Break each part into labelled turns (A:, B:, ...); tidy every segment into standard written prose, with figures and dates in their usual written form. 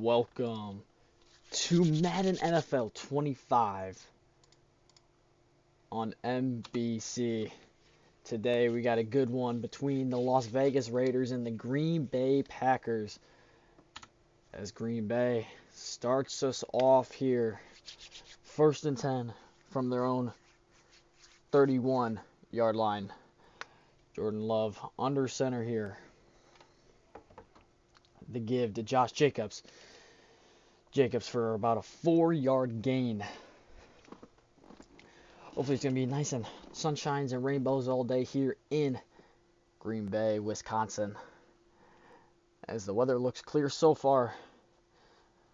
A: Welcome to Madden NFL 25 on NBC. Today we got a good one between the Las Vegas Raiders and the Green Bay Packers. As Green Bay starts us off here, 1st and 10 from their own 31-yard line. Jordan Love under center here. The give to Josh Jacobs. Jacobs for about a 4-yard gain. Hopefully it's going to be nice and sunshines and rainbows all day here in Green Bay, Wisconsin. As the weather looks clear so far,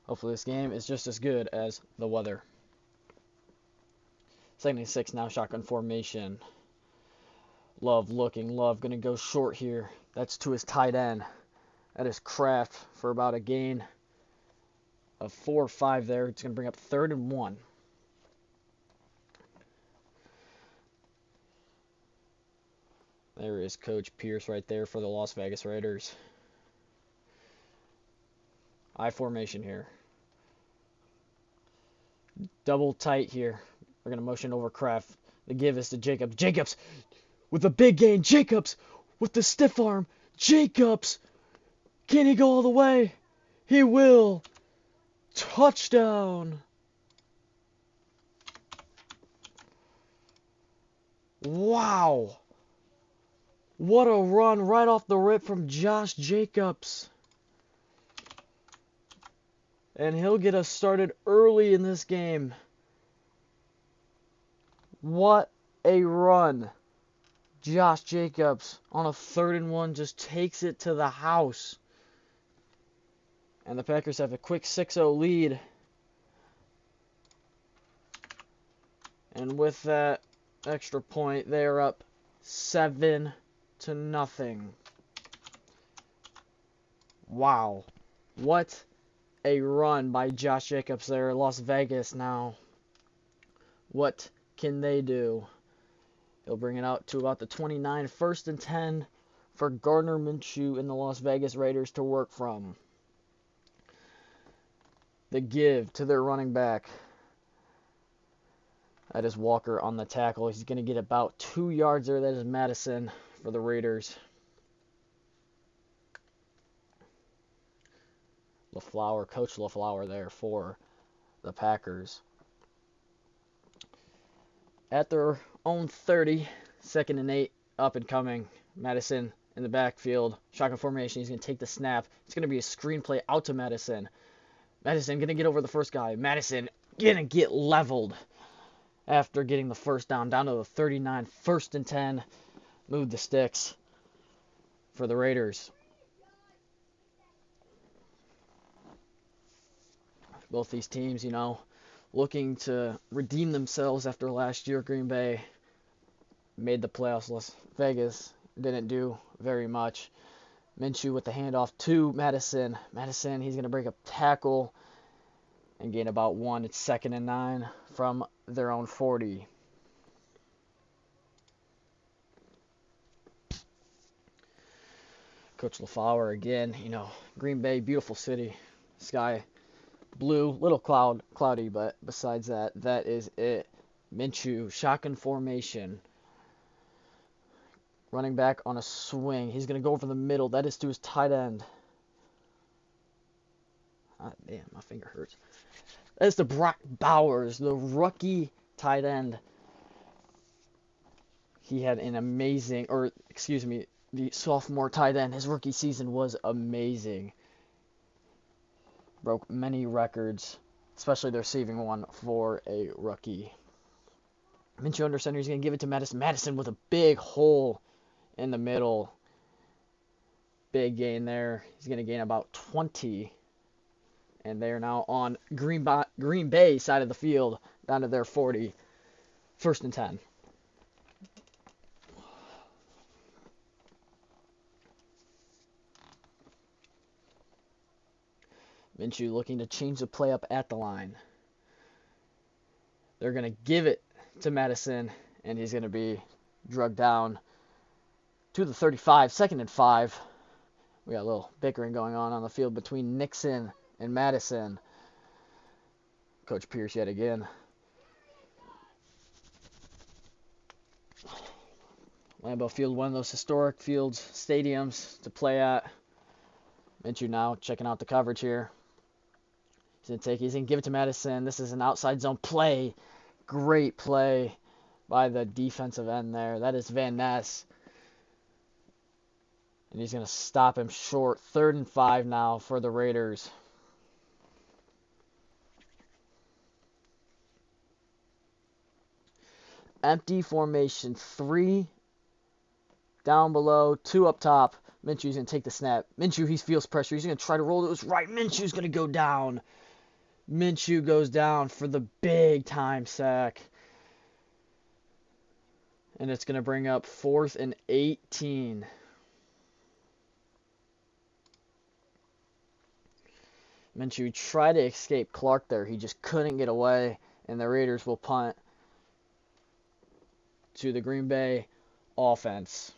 A: hopefully this game is just as good as the weather. 2nd and 6 now, shotgun formation. Love looking. Love going to go short here. That's to his tight end. That is Kraft for about a gain of 4 or 5 there. It's going to bring up 3rd and 1. There is Coach Pierce right there for the Las Vegas Raiders. I formation here. Double tight here. We're going to motion over Kraft. The give is to Jacobs. Jacobs with a big gain. Jacobs with the stiff arm. Jacobs. Can he go all the way? He will. Touchdown. Wow. What a run right off the rip from Josh Jacobs. And he'll get us started early in this game. What a run. Josh Jacobs on a 3rd and 1 just takes it to the house. And the Packers have a quick 6-0 lead. And with that extra point, they are up 7-0. Wow. What a run by Josh Jacobs there. Las Vegas now. What can they do? He'll bring it out to about the 29. 1st and 10 for Gardner Minshew and the Las Vegas Raiders to work from. The give to their running back. That is Walker on the tackle. He's going to get about 2 yards there. That is Madison for the Raiders. LaFleur, Coach LaFleur there for the Packers. At their own 30, 2nd and 8, up and coming. Madison in the backfield. Shotgun formation. He's going to take the snap. It's going to be a screenplay out to Madison. Madison going to get over the first guy. Madison going to get leveled after getting the first down to the 39. 1st and 10. Move the sticks for the Raiders. Both these teams, looking to redeem themselves after last year. Green Bay made the playoffs. Las Vegas didn't do very much. Minshew with the handoff to Madison. Madison, he's going to break a tackle and gain about 1. It's 2nd and 9 from their own 40. Coach LaFleur again, Green Bay, beautiful city. Sky blue, little cloudy, but besides that, that is it. Minshew, shotgun formation. Running back on a swing. He's going to go over the middle. That is to his tight end. Ah, damn, my finger hurts. That is to Brock Bowers, the rookie tight end. He had an amazing, the sophomore tight end. His rookie season was amazing. Broke many records, especially the receiving one for a rookie. Minshew under center. He's going to give it to Madison. Madison with a big hole in the middle. Big gain there. He's going to gain about 20. And they are now on Green Bay side of the field, down to their 40. 1st and 10. Minshew looking to change the play up at the line. They're going to give it to Madison, and he's going to be drugged down to the 35. 2nd and 5. We got a little bickering going on the field between Nixon and Madison. Coach Pierce yet again. Lambeau Field, one of those historic fields, stadiums to play at. Minshew now checking out the coverage here. He's going to give it to Madison. This is an outside zone play. Great play by the defensive end there. That is Van Ness. And he's going to stop him short. 3rd and 5 now for the Raiders. Empty formation. 3 down below, 2 up top. Minshew's going to take the snap. Minshew, he feels pressure. He's going to try to roll to his right. Minshew's going to go down. Minshew goes down for the big time sack. And it's going to bring up 4th and 18. Minshew tried to escape Clark there. He just couldn't get away. And the Raiders will punt to the Green Bay offense.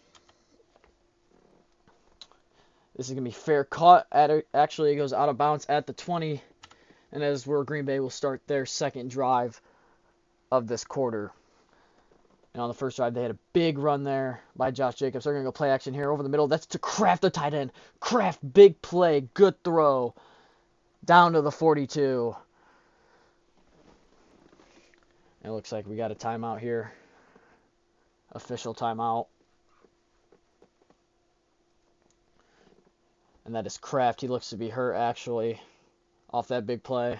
A: This is going to be fair caught. Actually, it goes out of bounds at the 20. And that is where Green Bay will start their second drive of this quarter. And on the first drive, they had a big run there by Josh Jacobs. They're going to go play action here over the middle. That's to Kraft, the tight end. Kraft, big play, good throw. Down to the 42. It looks like we got a timeout here. Official timeout. And that is Kraft. He looks to be hurt, actually, off that big play.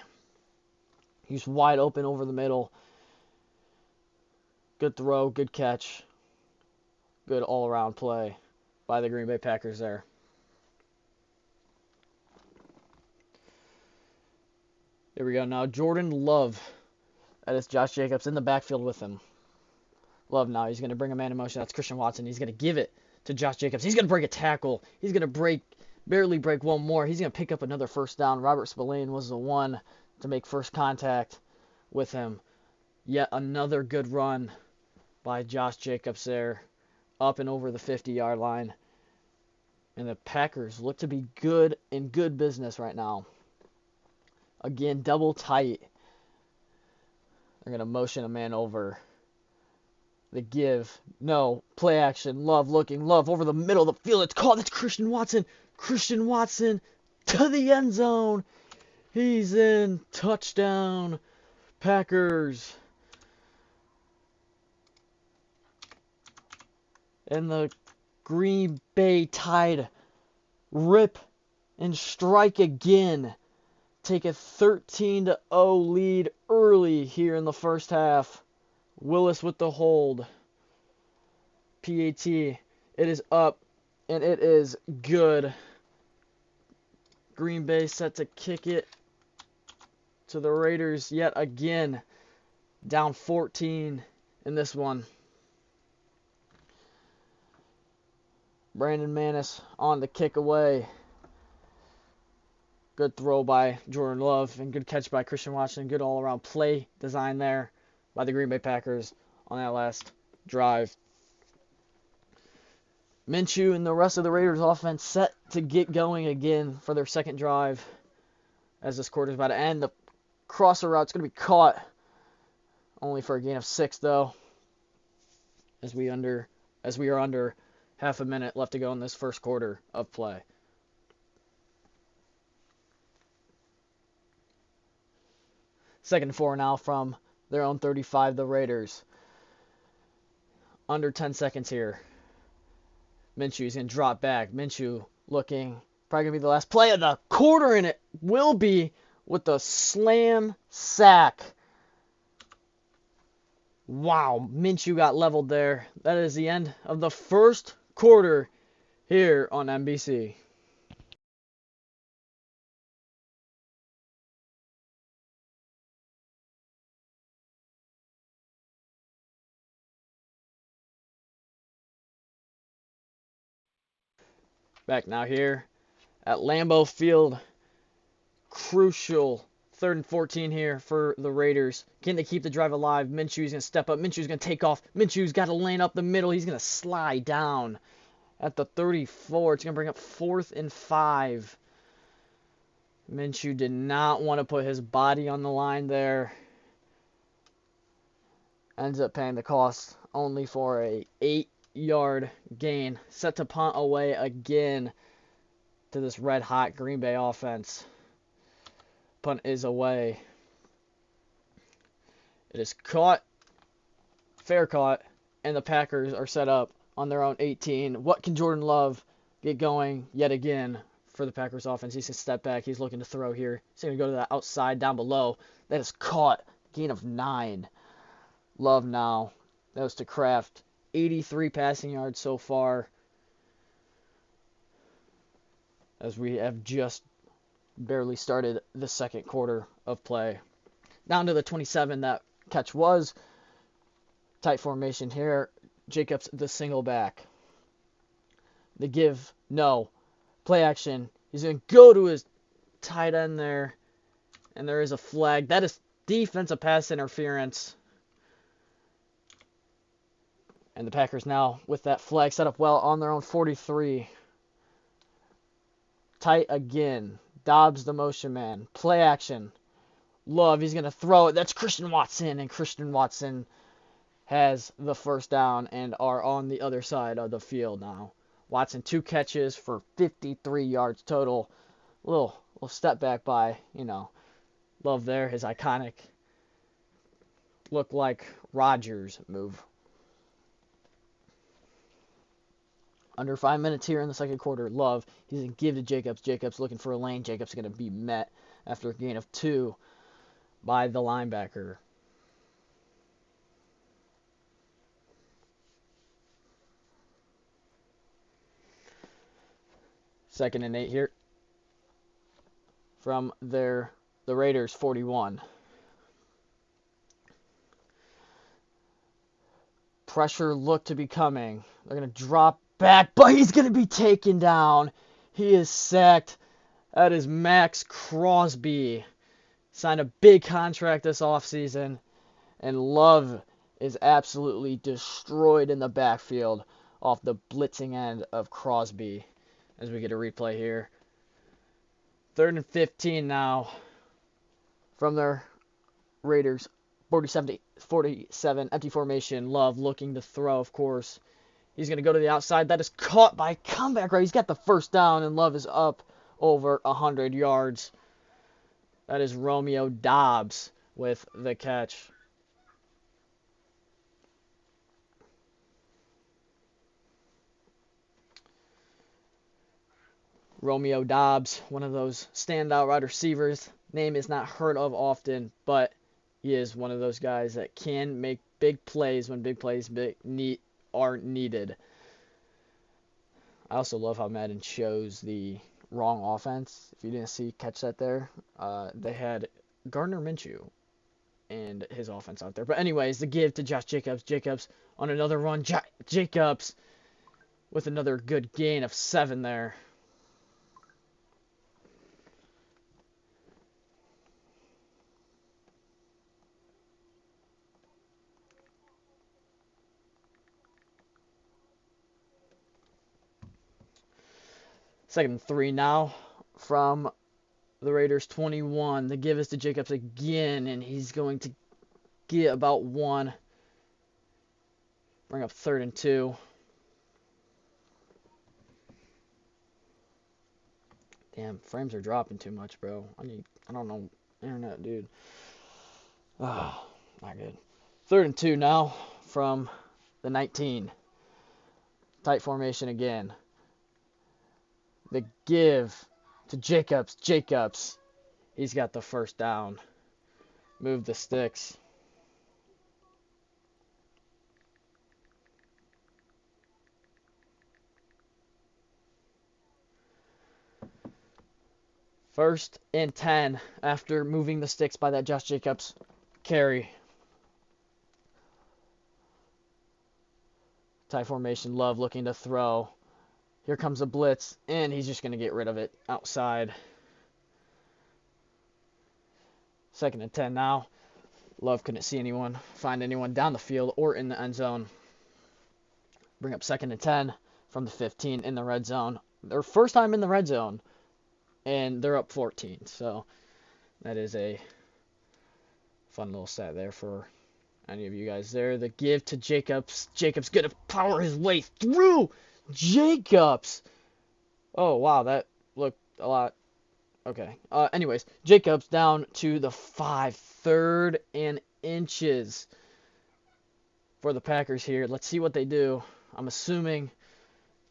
A: He's wide open over the middle. Good throw, good catch. Good all-around play by the Green Bay Packers there. Here we go now. Jordan Love. That is Josh Jacobs in the backfield with him. Love now. He's going to bring a man in motion. That's Christian Watson. He's going to give it to Josh Jacobs. He's going to break a tackle. He's going to barely break one more. He's going to pick up another first down. Robert Spillane was the one to make first contact with him. Yet another good run by Josh Jacobs there, up and over the 50-yard line. And the Packers look to be good in good business right now. Again, double tight. They're going to motion a man over. The give. No. Play action. Love looking. Love over the middle of the field. It's caught. That's Christian Watson. Christian Watson to the end zone. He's in. Touchdown. Packers. And the Green Bay Tide rip and strike again. Take a 13-0 lead early here in the first half. Willis with the hold. PAT. It is up, and it is good. Green Bay set to kick it to the Raiders yet again. Down 14 in this one. Brandon Manis on the kick away. Good throw by Jordan Love and good catch by Christian Watson. Good all-around play design there by the Green Bay Packers on that last drive. Minshew and the rest of the Raiders offense set to get going again for their second drive as this quarter is about to end. The crosser route's going to be caught only for a gain of 6 though, as we are under half a minute left to go in this first quarter of play. Second and 4 now from their own 35, the Raiders. Under 10 seconds here. Minshew's going to drop back. Minshew looking, probably going to be the last play of the quarter, and it will be with the slam sack. Wow, Minshew got leveled there. That is the end of the first quarter here on NBC. Back now here at Lambeau Field. Crucial 3rd and 14 here for the Raiders. Can they keep the drive alive? Minshew's going to step up. Minshew's going to take off. Minshew's got to lane up the middle. He's going to slide down at the 34. It's going to bring up 4th and 5. Minshew did not want to put his body on the line there. Ends up paying the cost only for a 8-yard gain. Set to punt away again to this red-hot Green Bay offense. Punt is away. It is caught, fair caught, and the Packers are set up on their own 18. What can Jordan Love get going yet again for the Packers offense? He's going to step back. He's looking to throw here. He's going to go to the outside down below. That is caught. Gain of 9. Love now. That was to Kraft. 83 passing yards so far, as we have just barely started the second quarter of play. Down to the 27, that catch was. Tight formation here. Jacobs the single back. The give, no. Play action. He's going to go to his tight end there, and there is a flag. That is defensive pass interference. And the Packers now, with that flag set up well on their own 43. Tight again. Dobbs the motion man. Play action. Love, he's going to throw it. That's Christian Watson. And Christian Watson has the first down and are on the other side of the field now. Watson, 2 catches for 53 yards total. A little step back by, Love there. His iconic look like Rodgers move. Under 5 minutes here in the second quarter. Love, he's going to give to Jacobs. Jacobs looking for a lane. Jacobs going to be met after a gain of 2 by the linebacker. Second and 8 here from the Raiders 41. Pressure looked to be coming. They're going to drop back, but he's going to be taken down. He is sacked. That is Max Crosby. Signed a big contract this offseason, and Love is absolutely destroyed in the backfield off the blitzing end of Crosby. As we get a replay here. 3rd and 15 now from their Raiders. 47, empty formation. Love looking to throw, of course. He's going to go to the outside. That is caught by comeback right. He's got the first down, and Love is up over 100 yards. That is Romeo Doubs with the catch. Romeo Doubs, one of those standout wide receivers. Name is not heard of often, but he is one of those guys that can make big plays when big plays are needed. I also love how Madden shows the wrong offense. If you didn't catch that there, they had Gardner Minshew and his offense out there. But anyways, the give to Josh Jacobs. Jacobs on another run. Jacobs with another good gain of 7 there. Second and 3 now from the Raiders 21. The give is to Jacobs again, and he's going to get about 1. Bring up 3rd and 2. Damn, frames are dropping too much, bro. I don't know, internet, dude. Oh, not good. 3rd and 2 now from the 19. Tight formation again. The give to Jacobs. Jacobs. He's got the first down. Move the sticks. First and 10 after moving the sticks by that Josh Jacobs carry. Tight formation. Love looking to throw. Here comes a blitz, and he's just going to get rid of it outside. 2nd and 10 now. Love couldn't find anyone down the field or in the end zone. Bring up 2nd and 10 from the 15 in the red zone. Their first time in the red zone and they're up 14. So that is a fun little stat there for any of you guys there. The give to Jacobs. Jacobs going to power his way through. Jacobs. Oh, wow. That looked a lot. Okay. Anyways, Jacobs down to the 5. 3rd and inches for the Packers here. Let's see what they do. I'm assuming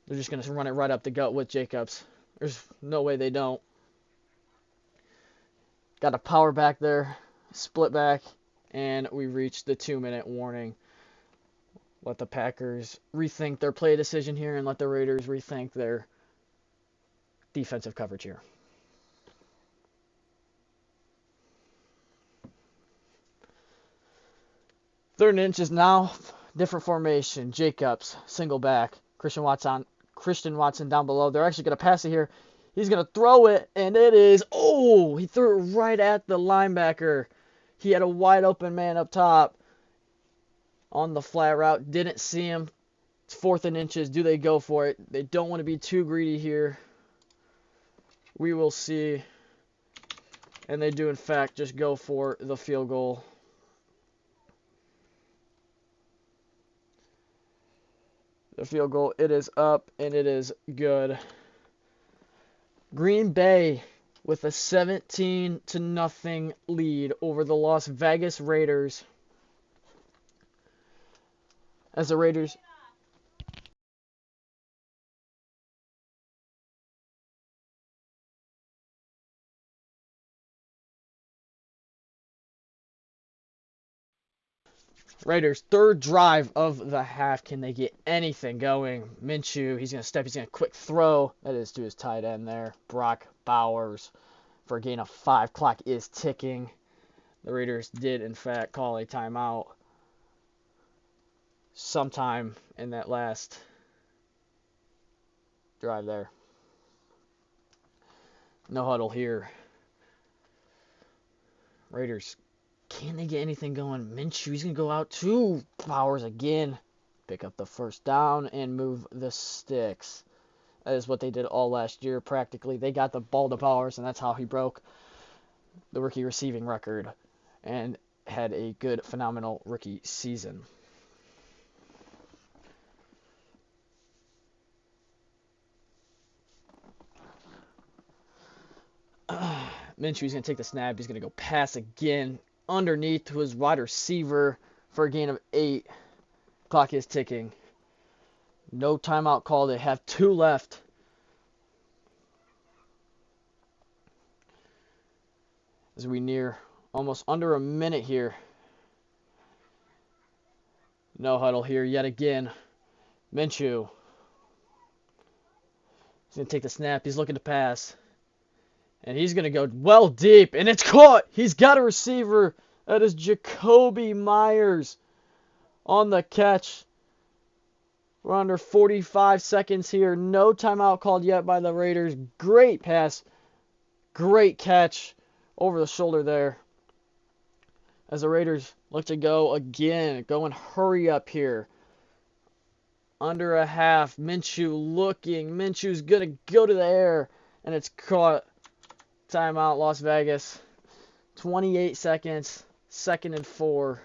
A: they're just going to run it right up the gut with Jacobs. There's no way they don't. Got a power back there. Split back. And we reached the 2-minute warning. Let the Packers rethink their play decision here and let the Raiders rethink their defensive coverage here. Third and inches now. Different formation. Jacobs, single back. Christian Watson down below. They're actually going to pass it here. He's going to throw it, and it is, oh, he threw it right at the linebacker. He had a wide open man up top on the flat route. Didn't see him. It's 4th and inches. Do they go for it? They don't want to be too greedy here. We will see. And they do, in fact, just go for the field goal. The field goal, it is up, and it is good. Green Bay with a 17-0 lead over the Las Vegas Raiders. As the Raiders third drive of the half. Can they get anything going? Minshew, he's going to step. He's going to quick throw. That is to his tight end there. Brock Bowers for a gain of 5. Clock is ticking. The Raiders did, in fact, call a timeout sometime in that last drive there. No huddle here. Raiders, can they get anything going? Minshew, he's going to go out to Bowers again. Pick up the first down and move the sticks. That is what they did all last year, practically. They got the ball to Bowers, and that's how he broke the rookie receiving record and had a good, phenomenal rookie season. Minshew's going to take the snap. He's going to go pass again underneath to his wide receiver for a gain of 8. Clock is ticking. No timeout call. They have 2 left. As we near almost under a minute here. No huddle here yet again. Minshew. He's going to take the snap. He's looking to pass. And he's going to go well deep. And it's caught. He's got a receiver. That is Jakobi Meyers on the catch. We're under 45 seconds here. No timeout called yet by the Raiders. Great pass. Great catch over the shoulder there. As the Raiders look to go again. Go and hurry up here. Under a half. Minshew looking. Minshew's going to go to the air. And it's caught. Timeout, Las Vegas. 28 seconds. 2nd and 4.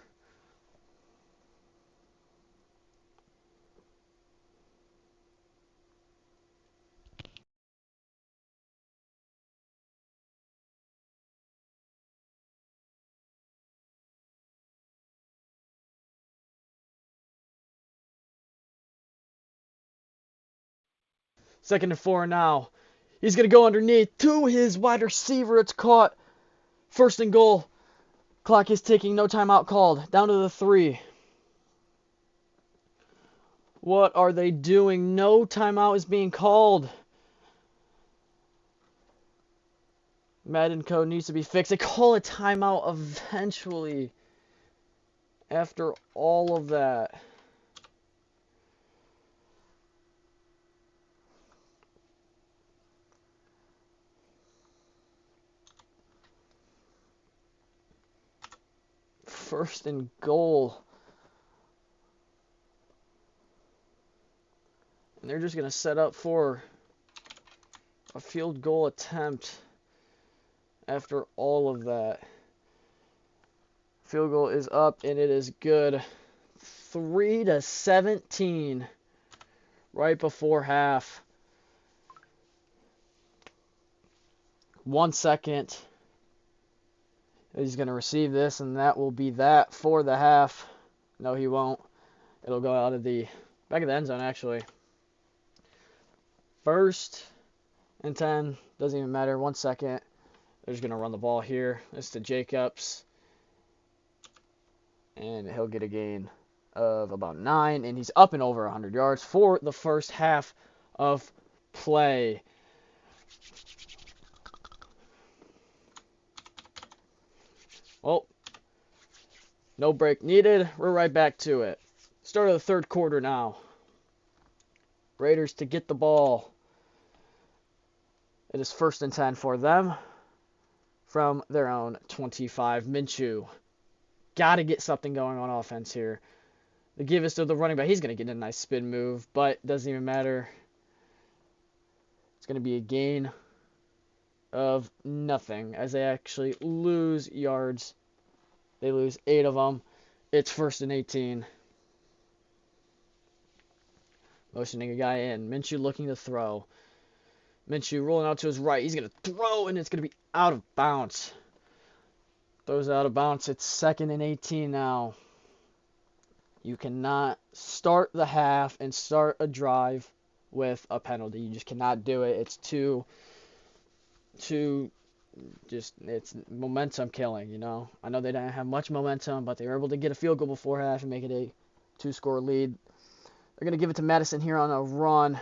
A: Second and 4 now. He's going to go underneath to his wide receiver. It's caught. 1st and goal. Clock is ticking. No timeout called. Down to the 3. What are they doing? No timeout is being called. Madden code needs to be fixed. They call a timeout eventually. After all of that. First and goal. And they're just going to set up for a field goal attempt after all of that. Field goal is up, and it is good. 3-17 right before half. 1 second. He's going to receive this, and that will be that for the half. No, he won't. It'll go out of the back of the end zone, actually. 1st and 10. Doesn't even matter. 1 second. They're just going to run the ball here. It's to Jacobs. And he'll get a gain of about 9. And he's up and over 100 yards for the first half of play. Well, no break needed. We're right back to it. Start of the third quarter now. Raiders to get the ball. It is 1st and 10 for them from their own 25. Minshew. Got to get something going on offense here. The give is to the running back. He's going to get a nice spin move, but doesn't even matter. It's going to be a gain of nothing as they actually lose yards. They lose 8 of them. It's 1st and 18. Motioning a guy in. Minshew looking to throw. Minshew rolling out to his right. He's going to throw, and it's going to be out of bounds. Throws out of bounds. It's 2nd and 18 now. You cannot start the half and start a drive with a penalty. You just cannot do it. It's it's momentum killing, you know. I know they didn't have much momentum, but they were able to get a field goal before half and make it a 2-score lead. They're going to give it to Madison here on a run.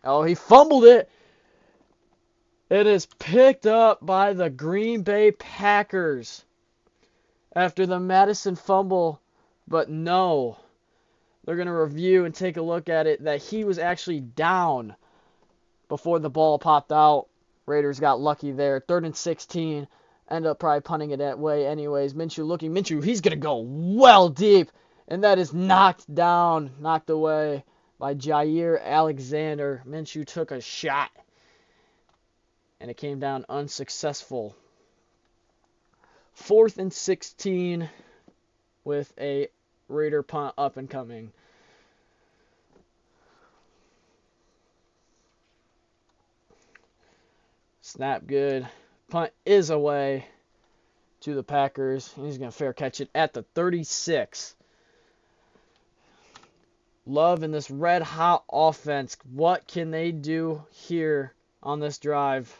A: Oh, he fumbled it. It is picked up by the Green Bay Packers after the Madison fumble, but no. They're going to review and take a look at it that he was actually down before the ball popped out. Raiders got lucky there. 3rd and 16. End up probably punting it that way anyways. Minshew, he's going to go well deep. And that is knocked away by Jair Alexander. Minshew took a shot. And it came down unsuccessful. 4th and 16 with a Raider punt up and coming. Snap good. Punt is away to the Packers. He's going to fair catch it at the 36. Love in this red-hot offense. What can they do here on this drive?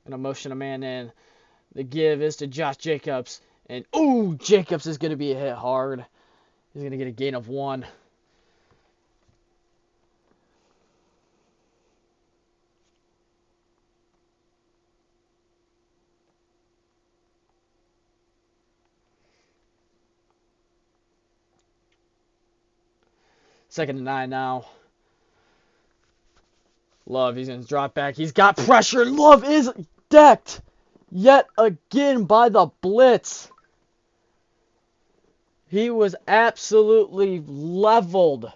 A: Going to motion a man in. The give is to Josh Jacobs. And, ooh, Jacobs is going to be hit hard. He's going to get a gain of 1. Second and 9 now. Love, he's going to drop back. He's got pressure. Love is decked yet again by the blitz. He was absolutely leveled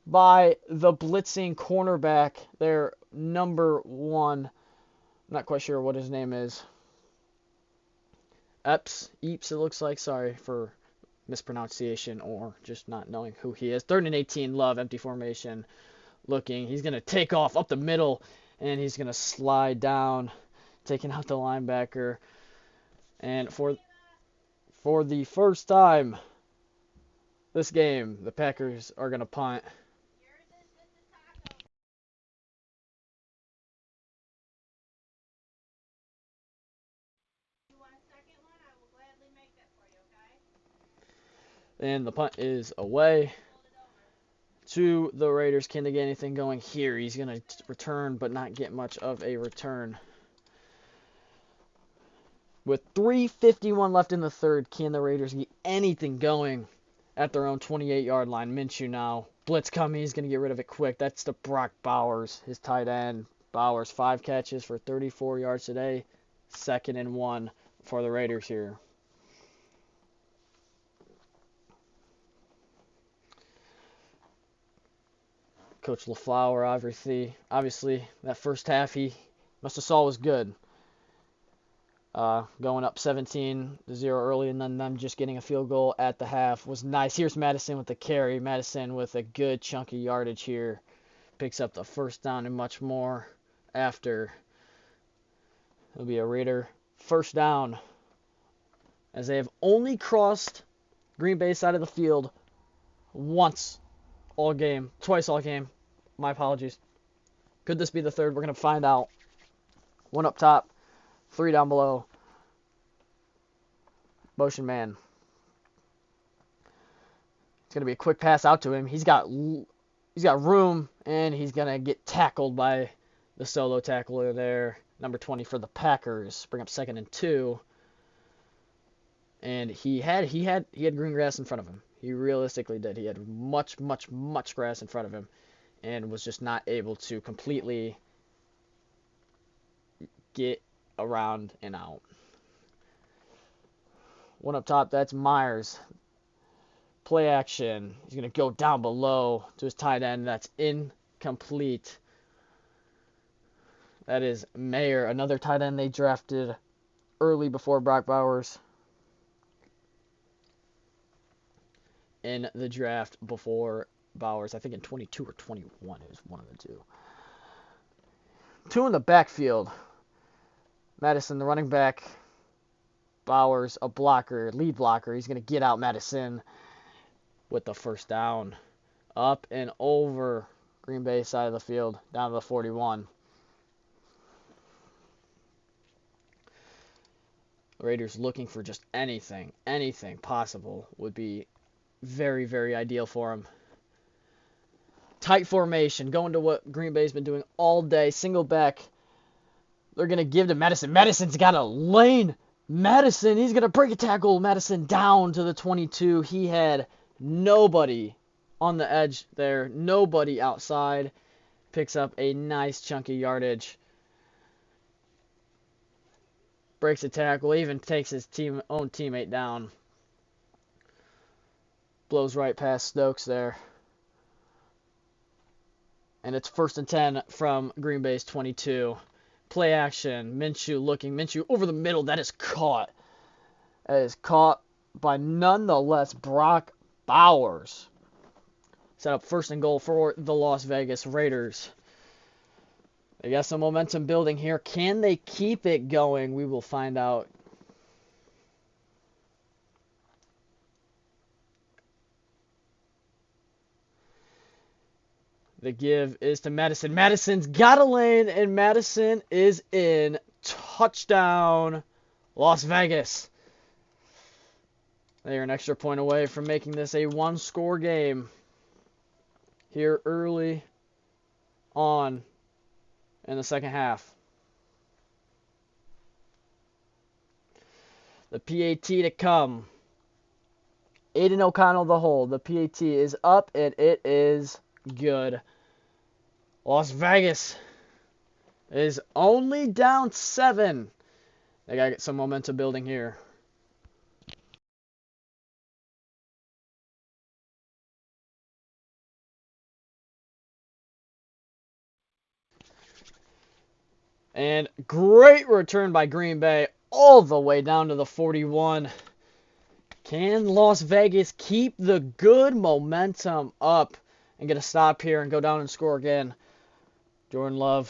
A: by the blitzing cornerback, their number 1. I'm not quite sure what his name is. Eeps, it looks like. Sorry for mispronunciation or just not knowing who he is. 3rd and 18, Love, empty formation. Looking, he's going to take off up the middle, and he's going to slide down, taking out the linebacker. And for the first time this game, the Packers are going to punt. And the punt is away to the Raiders. Can they get anything going here? He's going to return, but not get much of a return. With 3:51 left in the third, can the Raiders get anything going at their own 28-yard line? Minshew now. Blitz coming. He's going to get rid of it quick. That's to Brock Bowers, his tight end. Bowers, 5 catches for 34 yards today. 2nd and 1 for the Raiders here. Coach LaFleur, obviously, that first half he must have saw was good. Going up 17-0 early and then them just getting a field goal at the half was nice. Here's Madison with the carry. Madison with a good chunky yardage here. Picks up the first down and much more after. It'll be a Raider first down as they have only crossed Green Bay side of the field twice all game. My apologies. Could this be the third? We're going to find out. One up top, three down below. Motion man. It's going to be a quick pass out to him. He's got room, and he's going to get tackled by the solo tackler there. Number 20 for the Packers. Bring up 2nd and 2. And he had green grass in front of him. He realistically did. He had much grass in front of him and was just not able to completely get around and out. One up top, that's Myers. Play action. He's going to go down below to his tight end. That's incomplete. That is Mayer, another tight end they drafted early before Brock Bowers. In the draft before Bowers, I think in 22 or 21, it was one of the two. Two in the backfield. Madison, the running back. Bowers, a blocker, lead blocker. He's going to get out Madison with the first down. Up and over Green Bay side of the field, down to the 41. Raiders looking for just anything possible would be very ideal for him. Tight formation, going to what Green Bay's been doing all day. Single back. They're going to give to Madison. Madison's got a lane. Madison, he's going to break a tackle. Madison down to the 22. He had nobody on the edge there. Nobody outside. Picks up a nice chunky yardage. Breaks a tackle. Even takes his own teammate down. Blows right past Stokes there. And it's 1st and 10 from Green Bay's 22. Play action. Minshew looking. Minshew over the middle. That is caught. That is caught by nonetheless Brock Bowers. Set up 1st and goal for the Las Vegas Raiders. They got some momentum building here. Can they keep it going? We will find out. The give is to Madison. Madison's got a lane, and Madison is in. Touchdown, Las Vegas. They are an extra point away from making this a one-score game here early on in the second half. The PAT to come. Aiden O'Connell the hold. The PAT is up, and it is good. Las Vegas is only down 7. They got to get some momentum building here. And great return by Green Bay all the way down to the 41. Can Las Vegas keep the good momentum up and get a stop here and go down and score again? Jordan Love,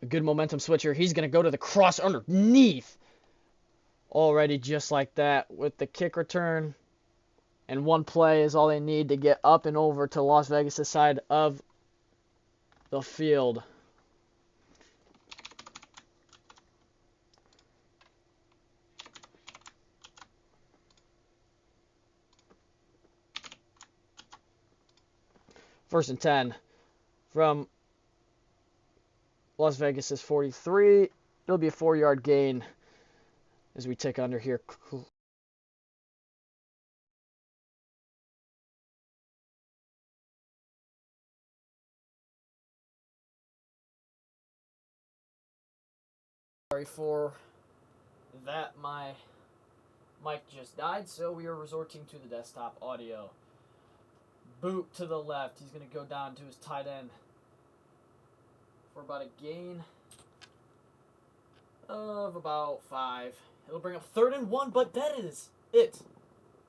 A: a good momentum switcher. He's going to go to the cross underneath. Already just like that with the kick return. And one play is all they need to get up and over to Las Vegas' side of the field. First and 10 from Las Vegas' 43. It'll be a 4-yard gain as we take under here. Sorry for that, my mic just died, so we are resorting to the desktop audio. Boot to the left. He's going to go down to his tight end for about a gain of about 5. It'll bring up 3rd and 1, but that is it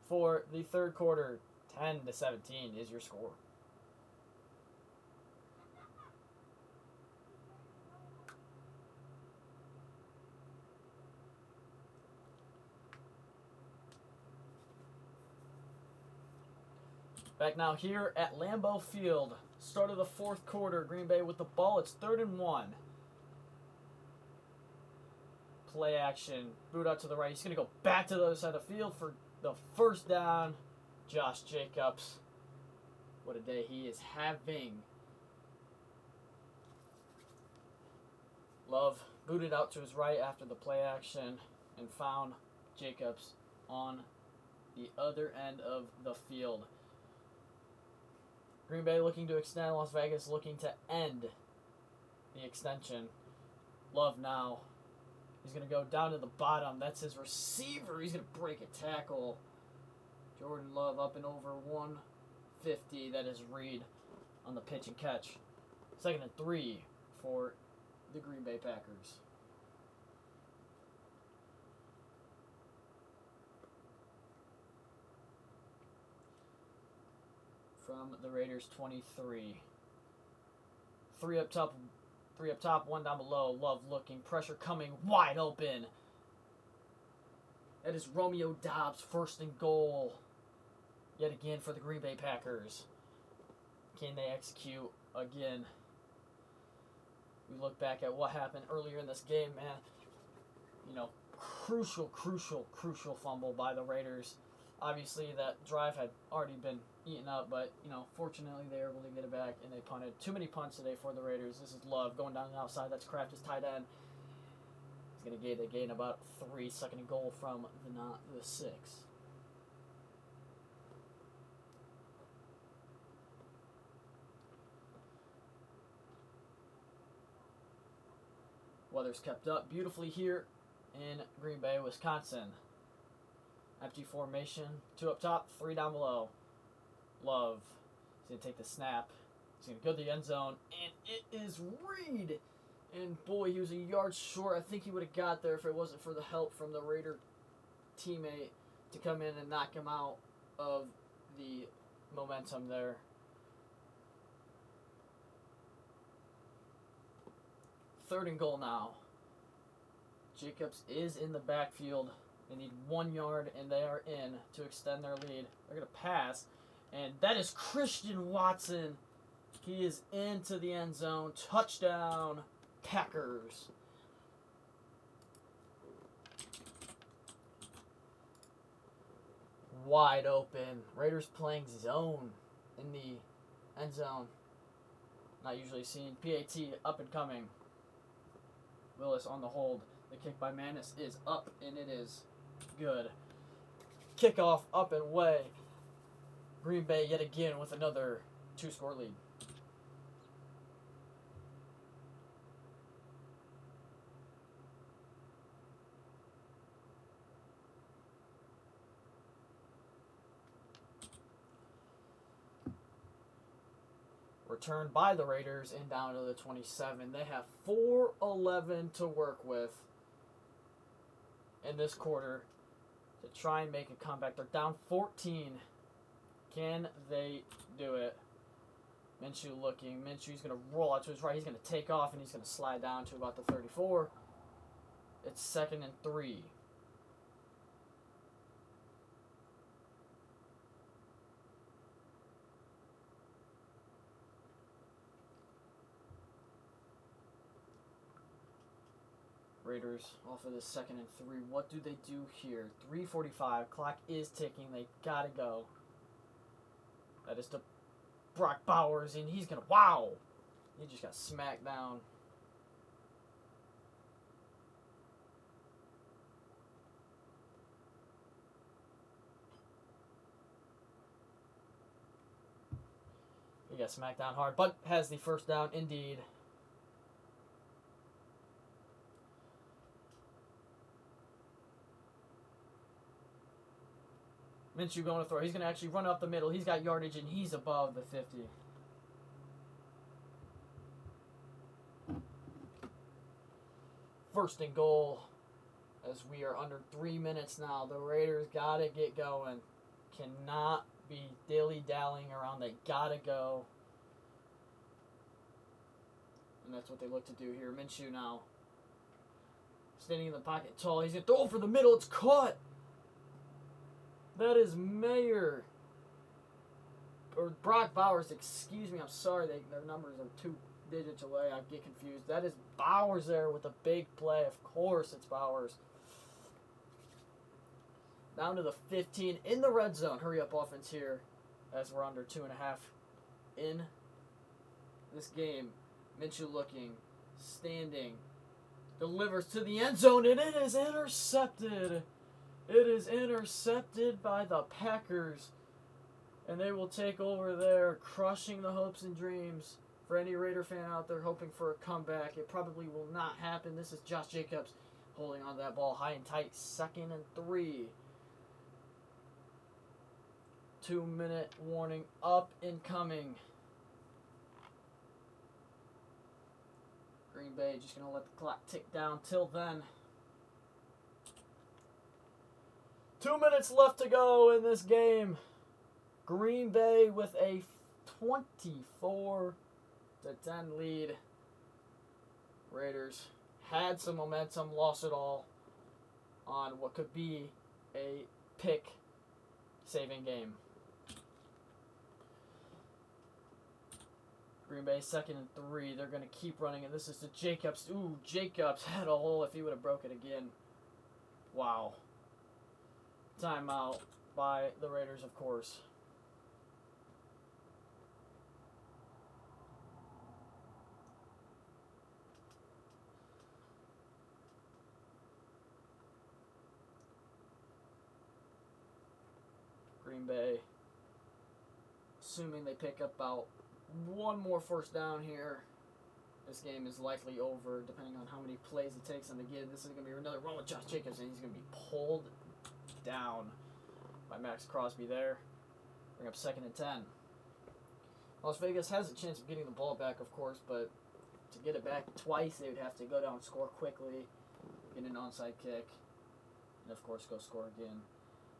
A: for the third quarter. 10-17 is your score. Back now here at Lambeau Field. Start of the fourth quarter. Green Bay with the ball. It's 3rd and 1. Play action. Boot out to the right. He's going to go back to the other side of the field for the first down. Josh Jacobs. What a day he is having. Love booted out to his right after the play action and found Jacobs on the other end of the field. Green Bay looking to extend. Las Vegas looking to end the extension. Love now. He's going to go down to the bottom. That's his receiver. He's going to break a tackle. Jordan Love up and over 150. That is Reed on the pitch and catch. 2nd and 3 for the Green Bay Packers. From the Raiders 23. 3 up top, 1 down below. Love looking, pressure coming, wide open. That is Romeo Doubs, 1st and goal. Yet again for the Green Bay Packers. Can they execute again? We look back at what happened earlier in this game, man. You know, crucial fumble by the Raiders. Obviously, that drive had already been eaten up, but, you know, fortunately they were able to get it back, and they punted. Too many punts today for the Raiders. This is Love going down the outside. That's Kraft, his tight end. He's going to gain about 3. 2nd and goal from the 6. Weather's kept up beautifully here in Green Bay, Wisconsin. Empty formation. 2 up top, 3 down below. Love. He's going to take the snap. He's going to go to the end zone. And it is Reed. And boy, he was a yard short. I think he would have got there if it wasn't for the help from the Raider teammate to come in and knock him out of the momentum there. 3rd and goal now. Jacobs is in the backfield. They need 1 yard, and they are in to extend their lead. They're going to pass, and that is Christian Watson. He is into the end zone. Touchdown, Packers. Wide open. Raiders playing zone in the end zone. Not usually seen. PAT up and coming. Willis on the hold. The kick by Manis is up, and it is good. Kickoff up and away. Green Bay yet again with another 2-score lead. Returned by the Raiders and down to the 27. They have 4:11 to work with in this quarter to try and make a comeback. They're down 14. Can they do it? Minshew looking. Minshew's going to roll out to his right. He's going to take off, and he's going to slide down to about the 34. It's 2nd and 3. Raiders off of the 2nd and 3. What do they do here? 3:45. Clock is ticking. They got to go. That is to Brock Bowers, and he's going to... Wow! He just got smacked down. He got smacked down hard, but has the first down indeed. Minshew going to throw. He's going to actually run up the middle. He's got yardage, and he's above the 50. First and goal, as we are under 3 minutes now. The Raiders got to get going. Cannot be dilly-dallying around. They got to go. And that's what they look to do here. Minshew now. Standing in the pocket tall. He's going to throw for the middle. It's caught. That is Mayer. Or Brock Bowers, excuse me. I'm sorry. Their numbers are 2 digits away. I get confused. That is Bowers there with a big play. Of course it's Bowers. Down to the 15 in the red zone. Hurry up offense here as we're under 2.5 in this game. Minshew looking, standing, delivers to the end zone, and it is intercepted. It is intercepted by the Packers, and they will take over there, crushing the hopes and dreams for any Raider fan out there hoping for a comeback. It probably will not happen. This is Josh Jacobs holding on to that ball high and tight. 2nd and 3. 2-minute warning up and coming. Green Bay just going to let the clock tick down till then. 2 minutes left to go in this game. Green Bay with a 24-10 lead. Raiders had some momentum, lost it all on what could be a pick-saving game. Green Bay 2nd and 3. They're going to keep running, and this is to Jacobs. Ooh, Jacobs had a hole if he would have broke it again. Wow. Timeout by the Raiders, of course. Green Bay, assuming they pick up about one more first down here, this game is likely over, depending on how many plays it takes them to get. This is going to be another run with Josh Jacobs, and he's going to be pulled down by Max Crosby there. Bring up 2nd and 10. Las Vegas has a chance of getting the ball back, of course, but to get it back twice, they would have to go down and score quickly, get an onside kick, and of course go score again.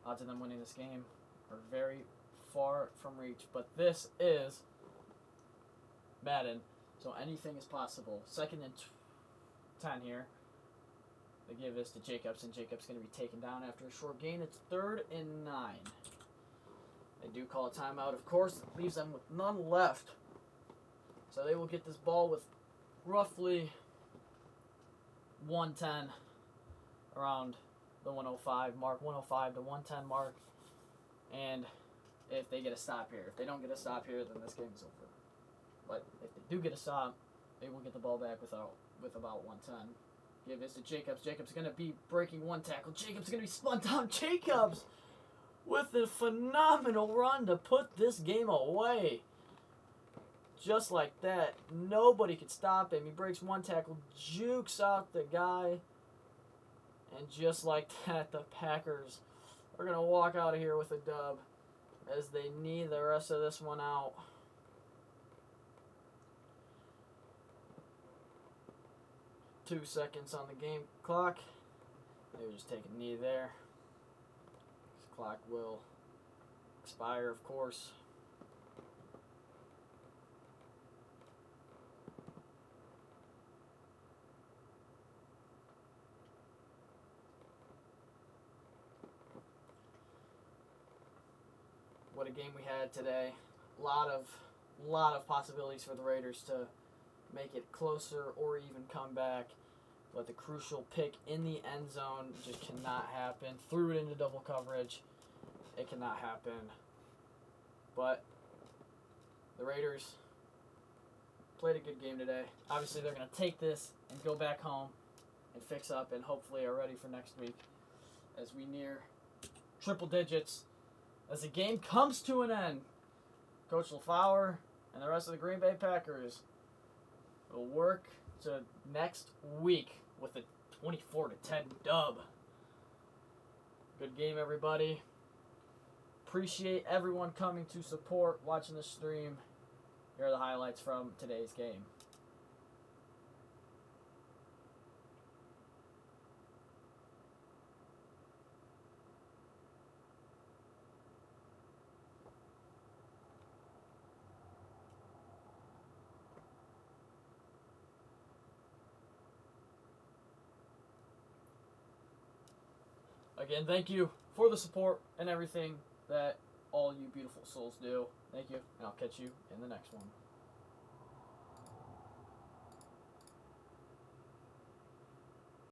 A: Odds of them winning this game are very far from reach, but this is Madden, so anything is possible. 2nd and 10 here. They give this to Jacobs, and Jacobs going to be taken down after a short gain. It's 3rd and 9. They do call a timeout, of course. It leaves them with none left. So they will get this ball with roughly 110 around the 105 mark, 105 to 110 mark. And if they get a stop here. If they don't get a stop here, then this game is over. But if they do get a stop, they will get the ball back with about 110. Give this to Jacobs. Jacobs going to be breaking one tackle. Jacobs going to be spun down. Jacobs with a phenomenal run to put this game away. Just like that. Nobody could stop him. He breaks one tackle, jukes out the guy. And just like that, the Packers are going to walk out of here with a dub as they need the rest of this one out. Two seconds on the game clock. They were just taking a knee there. This clock will expire, of course. What a game we had today. Lot of possibilities for the Raiders to make it closer or even come back. But the crucial pick in the end zone just cannot happen. Threw it into double coverage. It cannot happen. But the Raiders played a good game today. Obviously, they're going to take this and go back home and fix up and hopefully are ready for next week as we near triple digits. As the game comes to an end, Coach LaFleur and the rest of the Green Bay Packers will work to next week with a 24-10 dub. Good game, everybody. Appreciate everyone coming to support, watching the stream. Here are the highlights from today's game. Again, thank you for the support and everything that all you beautiful souls do. Thank you, and I'll catch you in the next one.